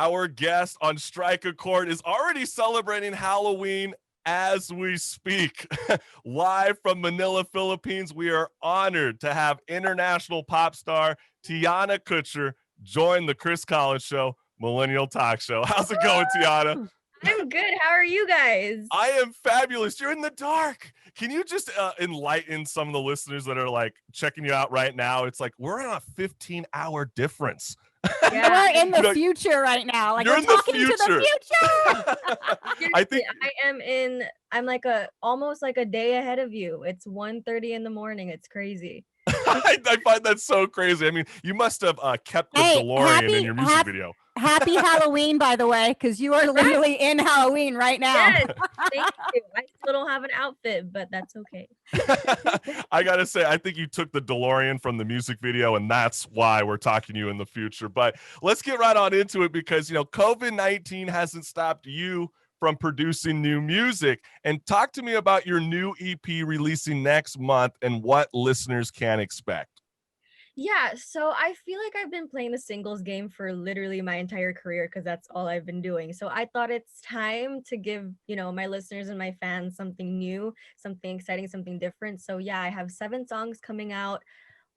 Our guest on Strike a Chord is already celebrating Halloween as we speak. Live from Manila, Philippines, we are honored to have international pop star Tiana Kocher join the Chris Collins Show Millennial Talk Show. How's it going, Tiana? I'm good. How are you guys? I am fabulous. You're in the dark. Can you just enlighten some of the listeners that are like checking you out right now? It's like we're on a 15-hour difference. Yeah. We're in the future right now. Like you're we're in the talking to the future. I'm like almost like a day ahead of you. It's 1:30 in the morning. It's crazy. I find that so crazy. I mean, you must have kept the DeLorean in your music video. Happy Halloween, by the way, because you are literally in Halloween right now. Yes, thank you. I still don't have an outfit, but that's okay. I gotta say, I think you took the DeLorean from the music video, and that's why we're talking to you in the future. But let's get right on into it because, you know, COVID-19 hasn't stopped you from producing new music. And talk to me about your new EP releasing next month and what listeners can expect. Yeah, so I feel like I've been playing the singles game for literally my entire career because that's all I've been doing. So I thought it's time to give, you know, my listeners and my fans something new, something exciting, something different. So yeah, I have 7 songs coming out,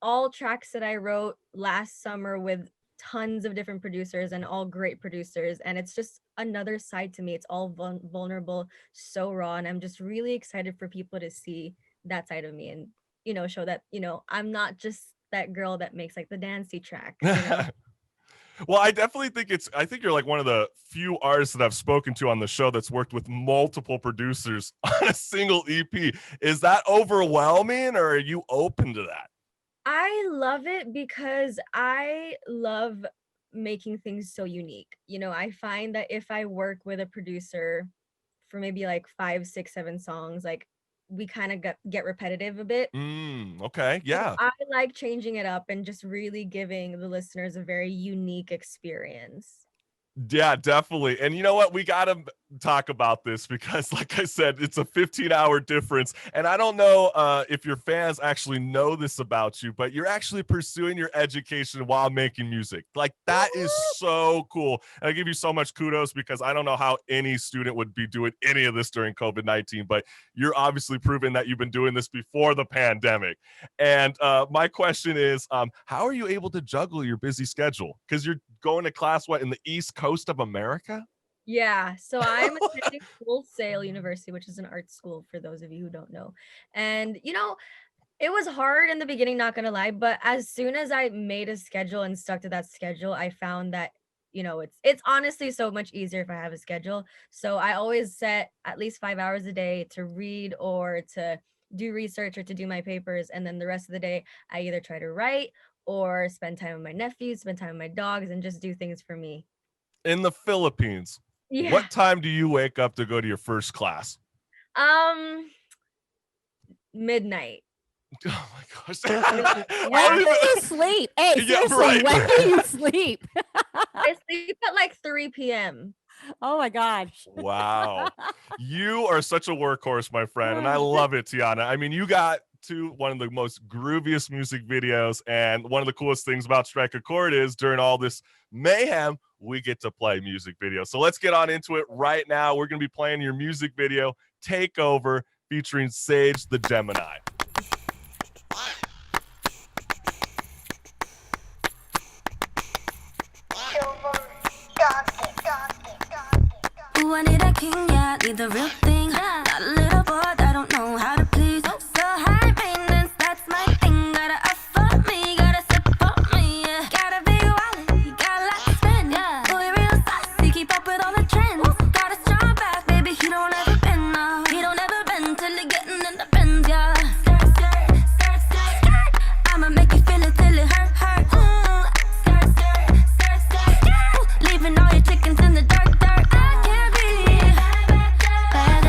all tracks that I wrote last summer with tons of different producers and all great producers. And it's just another side to me. It's all vulnerable, so raw. And I'm just really excited for people to see that side of me and, you know, show that, you know, I'm not just that girl that makes like the dancey track. You know? Well, I definitely think I think you're like one of the few artists that I've spoken to on the show that's worked with multiple producers on a single EP. Is that overwhelming or are you open to that? I love it because I love making things so unique. You know, I find that if I work with a producer for maybe like 5, 6, 7 songs, like we kind of get repetitive a bit. Okay, yeah. So I like changing it up and just really giving the listeners a very unique experience. Yeah, definitely. And you know what? We got to talk about this because, like I said, it's a 15-hour difference. And I don't know if your fans actually know this about you, but you're actually pursuing your education while making music. Like, that is so cool. And I give you so much kudos because I don't know how any student would be doing any of this during COVID-19, but you're obviously proving that you've been doing this before the pandemic. And my question is, how are you able to juggle your busy schedule? Because you're going to class, in the East Coast of America? Yeah, so I'm attending Full Sail University, which is an art school for those of you who don't know. And, you know, it was hard in the beginning, not gonna lie, but as soon as I made a schedule and stuck to that schedule, I found that, you know, it's honestly so much easier if I have a schedule. So I always set at least 5 hours a day to read or to do research or to do my papers. And then the rest of the day, I either try to write or spend time with my nephews, spend time with my dogs, and just do things for me. In the Philippines, Yeah. What time do you wake up to go to your first class? Midnight. Oh my gosh. When do you sleep? Hey, seriously, right. when do you sleep? I sleep at like 3 p.m. Oh my God. Wow. You are such a workhorse, my friend. And I love it, Tiana. I mean, you got to one of the most grooviest music videos. And one of the coolest things about Strike a Chord is during all this mayhem, we get to play music videos. So let's get on into it right now. We're going to be playing your music video, Take Over, featuring Sage the Gemini. Ooh, I need a king, yeah, need the real thing. Not a little boy that don't know how to please. So high maintenance, that's my thing. Gotta up for me, gotta sip for me, yeah. Got a big wallet, you got a lot to spend, yeah. Boy, real saucy, keep up with all the trends. Got a strong back, baby, he don't ever bend, no. He don't ever bend till he getting in the bends, yeah. Skirt, skirt, skirt, skirt, skirt. I'ma make you feel it till it hurt, hurt. Ooh, skirt, skirt, skirt, skirt, skirt. Ooh, leaving all your chickens in the dirt, dirt. I can't be bad,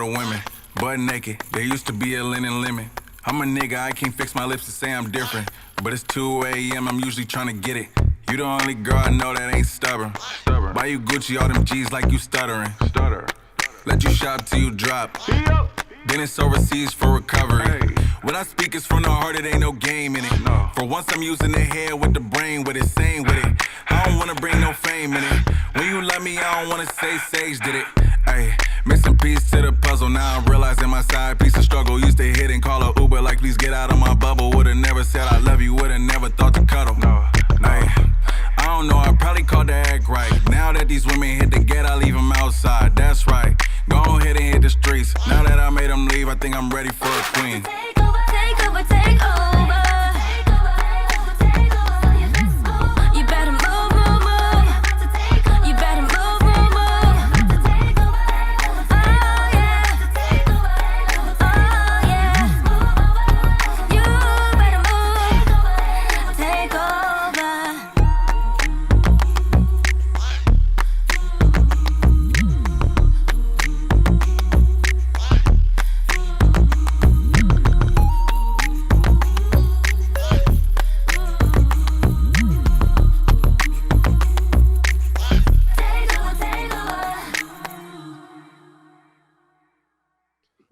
all the women, butt naked. There used to be a linen limit. I'm a nigga, I can't fix my lips to say I'm different. But it's 2 a.m., I'm usually trying to get it. You the only girl I know that ain't stubborn. Buy you Gucci, all them G's like you stuttering. Let you shop till you drop. Then it's overseas for recovery. When I speak, it's from the heart, it ain't no game in it. For once, I'm using the head with the brain, with it, same with it. I don't wanna bring no fame in it. When you love me, I don't wanna say Sage did it. Ayy, missing piece to the puzzle. Now I'm realizing my side piece of struggle. Used to hit and call a Uber like, please get out of my bubble. Would've never said I love you, would've never thought to cuddle. Ayy, I don't know, I probably called to act right. Now that these women hit the gate, I leave them outside. That's right. Go ahead and hit the streets. Now that I made them leave, I think I'm ready for a queen. Take over, take over, take over. You better move, move, move. You better move, move, move. Oh yeah. Oh yeah. You better move. Take over.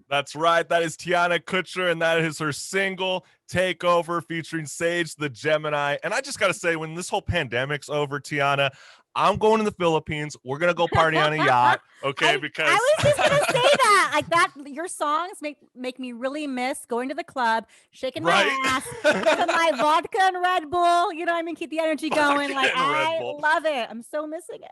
That's right. That is Tiana Kocher, and that is her single Takeover featuring Sage the Gemini. And I just got to say, when this whole pandemic's over, Tiana, I'm going to the Philippines. We're going to go party on a yacht. Okay. Because I was just going to say that. Like that, your songs make me really miss going to the club, shaking my ass, with my vodka and Red Bull. You know what I mean? Keep the energy going. Like, I love it. I'm so missing it.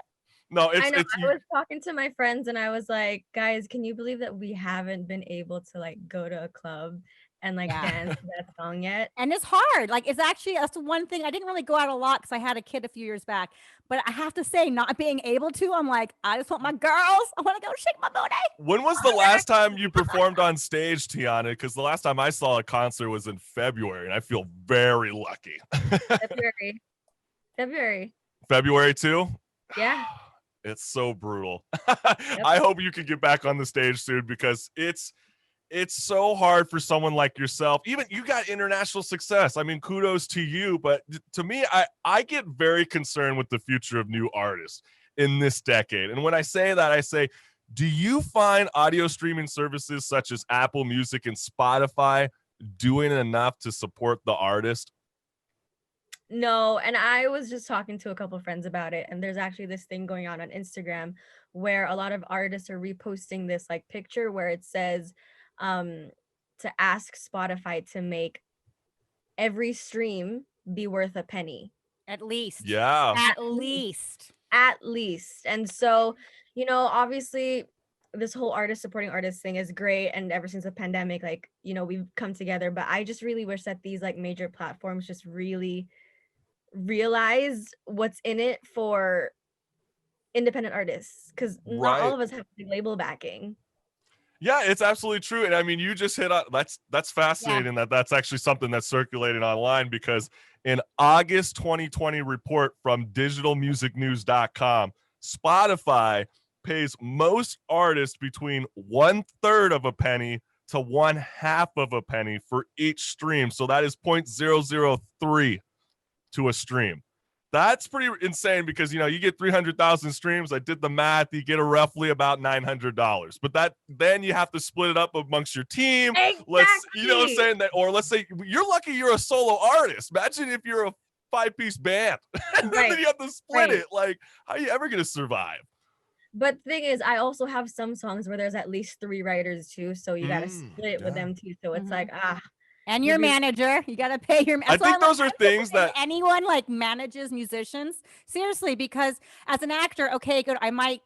No, I know. I was talking to my friends and I was like, guys, can you believe that we haven't been able to like go to a club and like dance to that song yet? And it's hard. Like it's actually, that's the one thing. I didn't really go out a lot because I had a kid a few years back. But I have to say, not being able to, I'm like, I just want my girls. I want to go shake my booty. When was the last time you performed on stage, Tiana? Because the last time I saw a concert was in February, and I feel very lucky. February too? Yeah. It's so brutal. I hope you can get back on the stage soon, because it's so hard for someone like yourself. Even you got international success. I mean, kudos to you. But to me, I get very concerned with the future of new artists in this decade. And when I say that, I say, do you find audio streaming services such as Apple Music and Spotify doing enough to support the artist? No, and I was just talking to a couple of friends about it, and there's actually this thing going on Instagram where a lot of artists are reposting this like picture where it says to ask Spotify to make every stream be worth a penny. At least. Yeah. At least. And so, you know, obviously this whole artist supporting artists thing is great, and ever since the pandemic, like, you know, we've come together, but I just really wish that these like major platforms just really realize what's in it for independent artists, because not all of us have the label backing. Yeah, it's absolutely true. And I mean, you just hit on that's fascinating. That's actually something that's circulating online, because in August 2020 report from digitalmusicnews.com, Spotify pays most artists between 1/3 of a penny to 1/2 of a penny for each stream. So that is 0.003 to a stream. That's pretty insane, because, you know, you get 300,000 streams. I did the math. You get a roughly about $900, but then you have to split it up amongst your team. Exactly. You know what I'm saying? Or let's say you're lucky you're a solo artist. Imagine if you're a 5-piece band and then you have to split it. Like, how are you ever going to survive? But the thing is, I also have some songs where there's at least 3 writers too, so you got to split it with them too. So it's like, and your manager, you got to pay your. I think those are things that anyone like manages musicians, seriously, because as an actor, okay, good, I might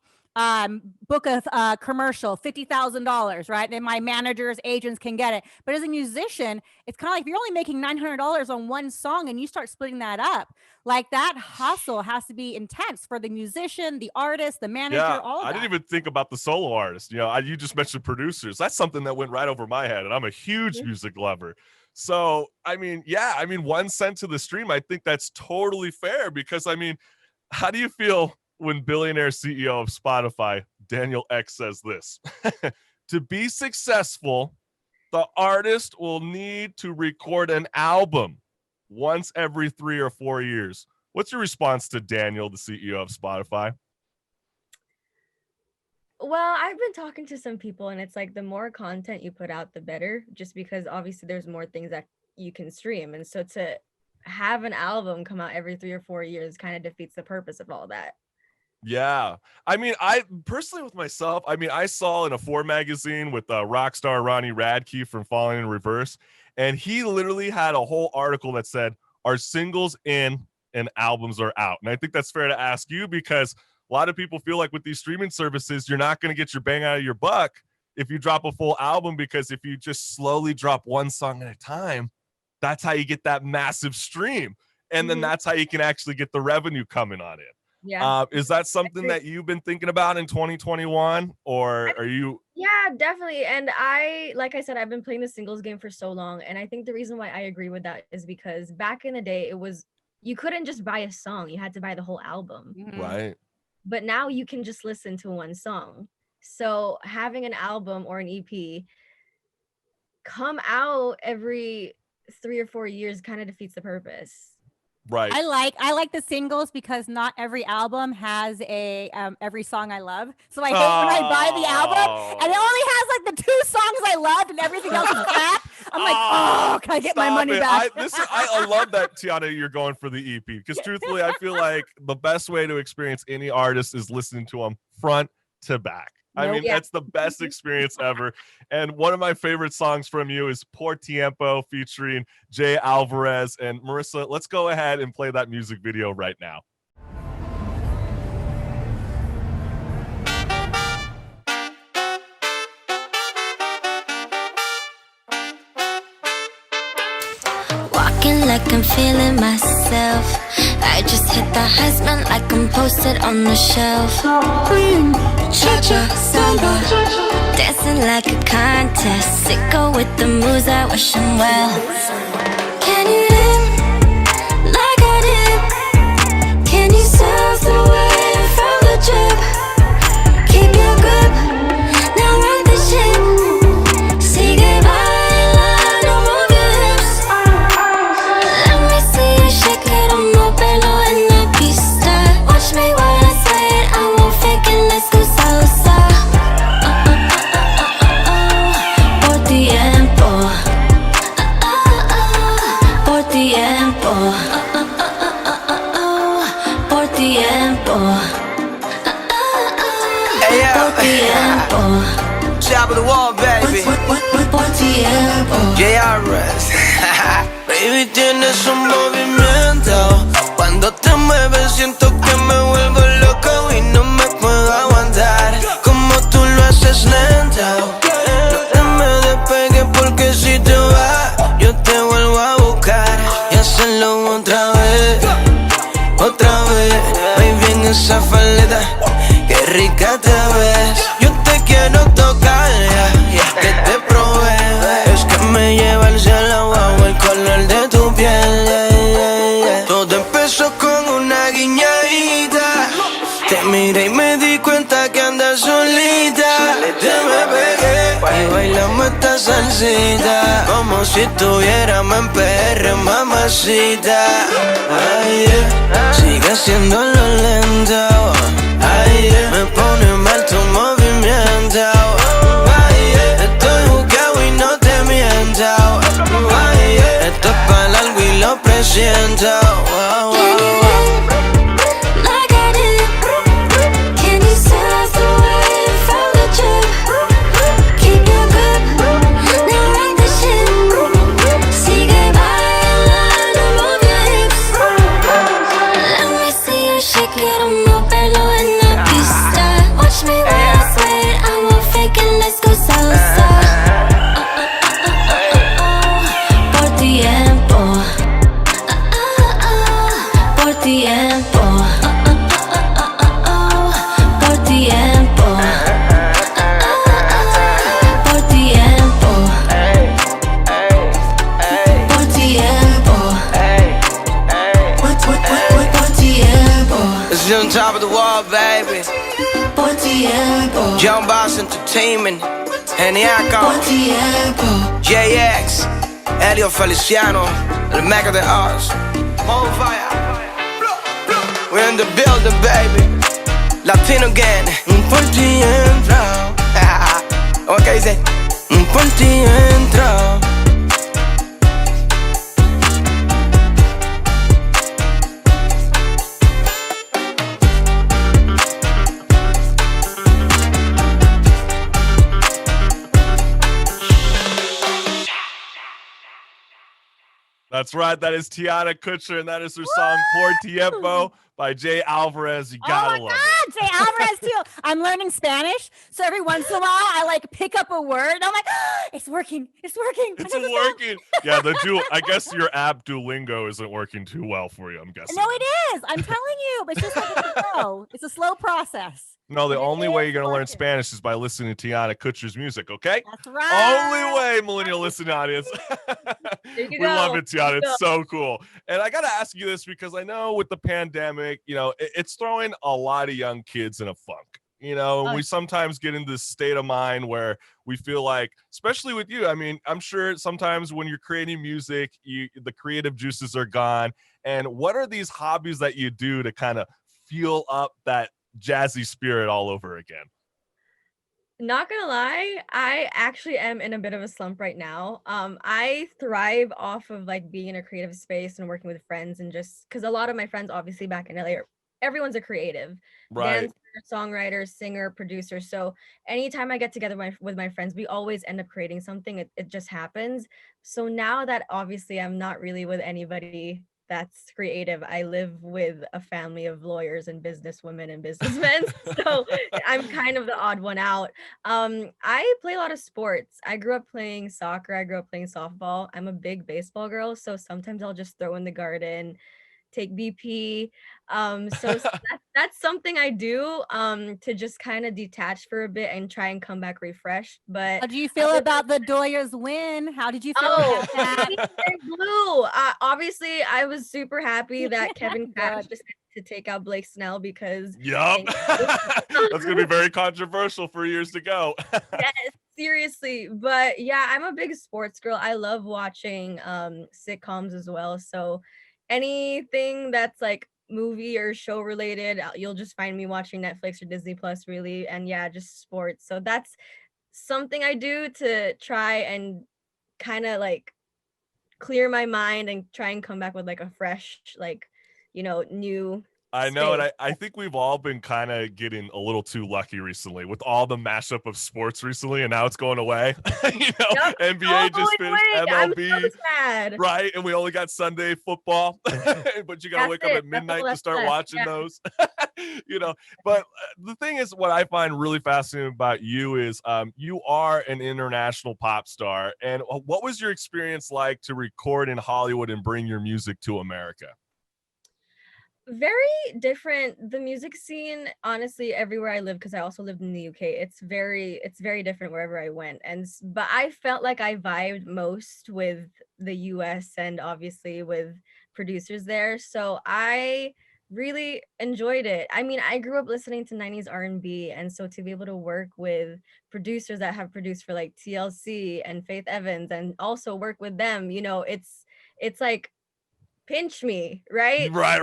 book a commercial, $50,000, right? Then my managers, agents can get it. But as a musician, it's kind of like if you're only making $900 on one song and you start splitting that up, like that hustle has to be intense for the musician, the artist, the manager, all of that. I didn't even think about the solo artist. You know, you just mentioned producers. That's something that went right over my head, and I'm a huge music lover. So, I mean, 1 cent to the stream, I think that's totally fair, because, I mean, how do you feel when billionaire CEO of Spotify, Daniel Ek, says this? to be successful, the artist will need to record an album once every 3 or 4 years. What's your response to Daniel, the CEO of Spotify? Well, I've been talking to some people, and it's like the more content you put out, the better, just because obviously there's more things that you can stream. And so to have an album come out every 3 or 4 years kind of defeats the purpose of all that. Yeah. I mean, I personally with myself, I mean, I saw in a 4 magazine with rock star Ronnie Radke from Falling in Reverse, and he literally had a whole article that said, are singles in and albums are out? And I think that's fair to ask you, because a lot of people feel like with these streaming services, you're not going to get your bang out of your buck if you drop a full album, because if you just slowly drop one song at a time, that's how you get that massive stream. And then that's how you can actually get the revenue coming on it. Yeah. Is that something that you've been thinking about in 2021, or are you? Yeah, definitely. And like I said, I've been playing the singles game for so long. And I think the reason why I agree with that is because back in the day, you couldn't just buy a song. You had to buy the whole album. Right. But now you can just listen to one song. So having an album or an EP come out every 3 or 4 years kind of defeats the purpose. Right. I like the singles because not every album has a every song I love. So I hate when I buy the album and it only has like the 2 songs I loved and everything else is crap. I'm like, oh, can I get my money back? I love that, Tiana, you're going for the EP, because truthfully, I feel like the best way to experience any artist is listening to them front to back. I mean, that's the best experience ever. And one of my favorite songs from you is Por Tiempo featuring Jay Alvarez. And Marissa, let's go ahead and play that music video right now. Walking like I'm feeling myself. I just hit the Heisman like I'm posted on the shelf. Cha-cha, samba, dancing like a contest. Sicko with the moves, I wish him well. Can you live like I did? Can you surf the wave from the trip? Keep your grip, now rock the ship. Sigue bailando, move your hips. Let me see you shake it, móvelo en la pista. Watch me while I say it, I won't fake it, let's go salsa. Por tiempo, por tiempo, por tiempo, por tiempo. Top of the wall, baby. Por tiempo. JRS. Baby, tienes un movimiento. Cuando te mueves siento que me vuelvo loco y no me puedo aguantar. Como tú lo haces lento. No te me despegues porque si te vas yo te vuelvo a buscar y hacerlo otra vez. Otra vez. Baby, en esa falda, qué rica te ves. Yo te quiero tocar, que te probé. Es que me lleva al cielo bajo el color de tu piel. Todo empezó con una guiñadita. Te miré y me di cuenta que andas solita. Te me pegué y bailamos esta salsita como si estuviéramos en PR, mamacita. Ay, sigue haciéndolo lento. Ay, me pone mal tu movimiento. Ay, estoy jugado y no te miento. Ay, esto es para largo y lo presiento. Wow, wow, wow. Like I did. Can you surf the wave from the trip? Keep your grip, now rock the ship. Sigue bailando, move your hips. Let me see you shake it, móvelo en la pista. Watch me while I sway it, I won't fake it, let's go salsa. Por tiempo, por tiempo, por tiempo, por tiempo, por tiempo, por tiempo, This is on top of the wall, baby. por tiempo. Young Boss Entertainment. Geniaco, JX, Elio Feliciano, el Mac of the Arts, on fire. We're in the building, baby. Latino again. Por ti entro. Ok, dice. Por ti entro. That's right. That is Tiana Kocher, and that is her song Por Tiempo by Jay Alvarez. You gotta love it. Jay Alvarez too. I'm learning Spanish, so every once in a while I like pick up a word and I'm like, it's working. It's working. It's working. Yeah, I guess your app Duolingo isn't working too well for you, I'm guessing. No, it is. I'm telling you, but it's just like it's a slow process. No, the only way you're going to learn Spanish is by listening to Tiana Kocher's music, okay? That's right. Only way, millennial listening audience. We love it, Tiana. It's so cool. And I got to ask you this because I know with the pandemic, it's throwing a lot of young kids in a funk. And we sometimes get into this state of mind where we feel like, especially with you, I mean, I'm sure sometimes when you're creating music, the creative juices are gone. And what are these hobbies that you do to kind of fuel up that jazzy spirit all over again? Not gonna lie, I actually am in a bit of a slump right now. I thrive off of like being in a creative space and working with friends, and just because a lot of my friends obviously back in LA everyone's a creative, right? Dancer, songwriter, singer, producer. So anytime I get together with my friends, we always end up creating something. It just happens. So now that obviously I'm not really with anybody that's creative, I live with a family of lawyers and businesswomen and businessmen. So I'm kind of the odd one out. I play a lot of sports. I grew up playing soccer. I grew up playing softball. I'm a big baseball girl. So sometimes I'll just throw in the garden, take BP. So that's something I do to just kind of detach for a bit and try and come back refreshed. But how do you feel about the Doyers win? How did you feel about that? Blue. Obviously, I was super happy that Kevin Cash decided to take out Blake Snell because yup. That's gonna be very controversial for years to go. Yes, seriously. But yeah, I'm a big sports girl. I love watching sitcoms as well. So anything that's like movie or show related, you'll just find me watching Netflix or Disney Plus, really. And yeah, just sports. So that's something I do to try and kind of like clear my mind and try and come back with like a fresh, like, new I know, space. and I think we've all been kind of getting a little too lucky recently with all the mashup of sports recently, and now it's going away. Yep. NBA just finished, MLB, I'm so sad. right? And we only got Sunday football, but you gotta wake up at midnight to start watching those. But the thing is, what I find really fascinating about you is you are an international pop star. And what was your experience like to record in Hollywood and bring your music to America? Very different. The music scene, honestly, everywhere I live, because I also lived in the UK, it's very different wherever I went. But I felt like I vibed most with the US and obviously with producers there. So I really enjoyed it. I mean, I grew up listening to 90s R&B, and so to be able to work with producers that have produced for like TLC and Faith Evans and also work with them, it's like pinch me, right? Right.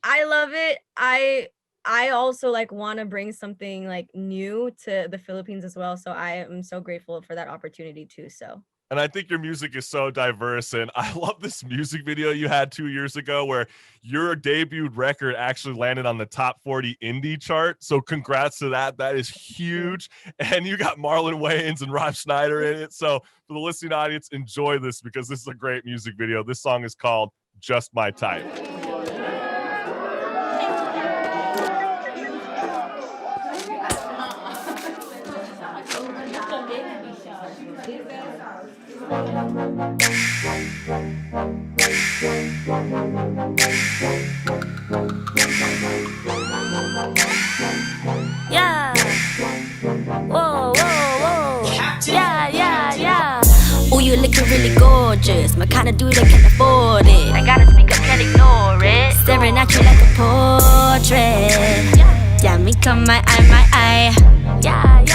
I love it. I also like want to bring something like new to the Philippines as well. So I am so grateful for that opportunity too. So. And I think your music is so diverse. And I love this music video you had 2 years ago where your debuted record actually landed on the top 40 indie chart. So congrats to that. That is huge. And you got Marlon Wayans and Schneider in it. So for the listening audience, enjoy this because this is a great music video. This song is called Just My Type. Yeah. Whoa, whoa, whoa. Yeah. Ooh, you looking really gorgeous. My kind of dude that can afford it. I gotta speak up, can't ignore it. Staring at you like a portrait. Yeah, me come my eye. Yeah.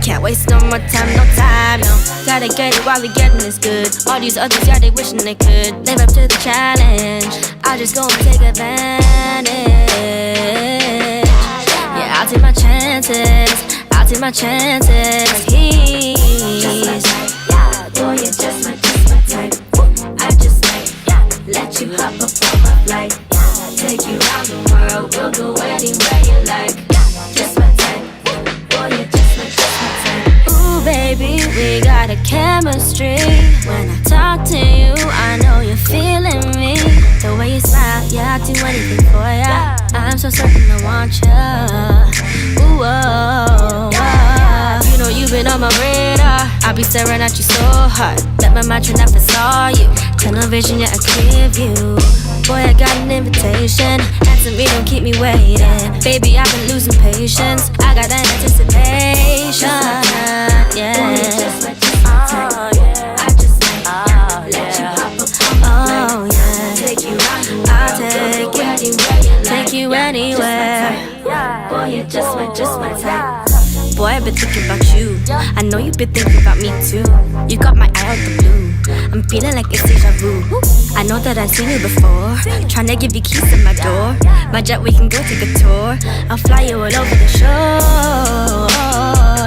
Can't waste no more time, no time, no. Gotta get it while we getting this good. All these others, yeah, they wishing they could live up to the challenge. I just go and take advantage. Yeah, I'll take my chances. I'll take my chances. He's yeah, boy, you're just my type. I just like let you hop up on my flight. Take you around the world, we'll go anywhere you like. Just my type, boy, you're just my type. Ooh, baby, we got a chemistry. When I talk to you, I know you're feeling me. The way you smile, yeah, I'll do anything for ya. I'm so certain I want ya. Ooh, oh, oh. You know you've been on my radar. I'll be staring at you so hard. Let my mind turn up and saw you. Tunnel vision, yeah, a clear view. Boy, I got an invitation. Answer me, don't keep me waiting. Baby, I've been losing patience. I got that anticipation. Yeah. I just like let you hop up on my yeah. Take you out. I'll take you anywhere. Boy, you're just my type. Boy, I've been thinking about you. I know you've been thinking about me too. You got my eye out the blue. I'm feeling like it's deja vu. I know that I've seen you before. Tryna give you keys to my door. My jet, we can go take a tour. I'll fly you all over the shore.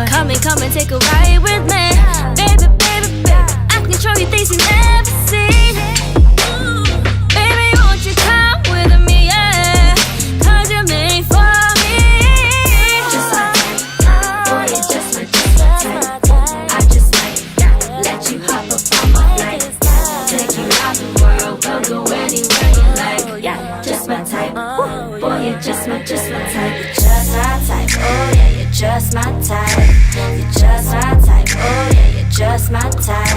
Come and take a ride with me. Baby, baby, baby, I can show you things you never seen. Baby, won't you come with me, yeah? 'Cause you're made for me. Just my type. Boy, you're just my type. I just like let you hop up on my flight. Take you out the world, we'll go anywhere you like. Yeah, just my type. Boy, you're just my type. You're just my type. Oh yeah, you're just my type. You're just my type. Oh yeah, you're just my type.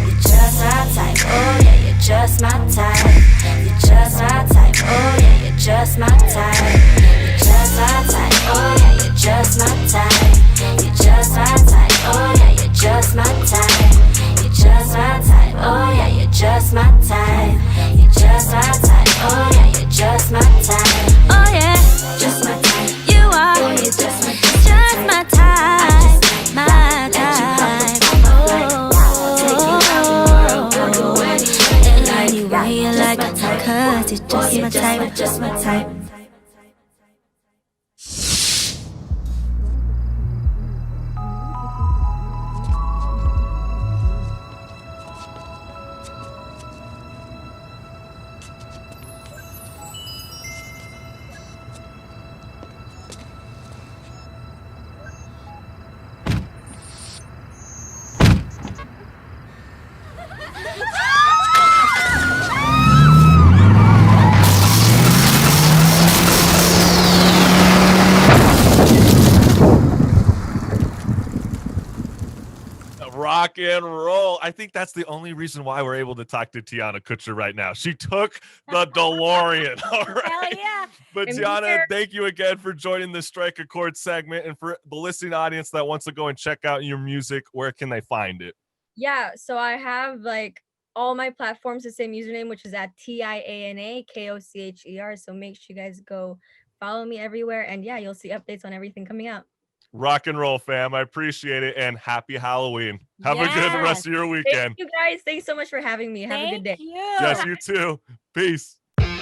You're just my type. Oh yeah, you're just my type. You're just my type. Oh yeah, you're just my type. You're just my type. Oh yeah, you're just my type. You're just my type. Oh yeah, you're just my type. You're just my type. Oh yeah, you're just my type. You're just my type. Oh yeah, you're just my type. Oh yeah, just my type. You are. Oh, you're just my type. My type. Oh, take you out the world, go anywhere you like. 'Cause you're just my type. Rock and roll. I think that's the only reason why we're able to talk to Tiana Kocher right now. She took the DeLorean. All right. Hell yeah. But And Tiana, here- thank you again for joining the Strike a Chord segment. And for the listening audience that wants to go and check out your music, where can they find it? Yeah, so I have like all my platforms the same username, which is at Tiana Kocher. So make sure you guys go follow me everywhere, and yeah, you'll see updates on everything coming out. Rock and roll, fam. I appreciate it. And happy Halloween. Have a good Yes. rest of your weekend. Thank you guys. Thanks so much for having me. Have a good day. Thank you. Yes, you too. Peace.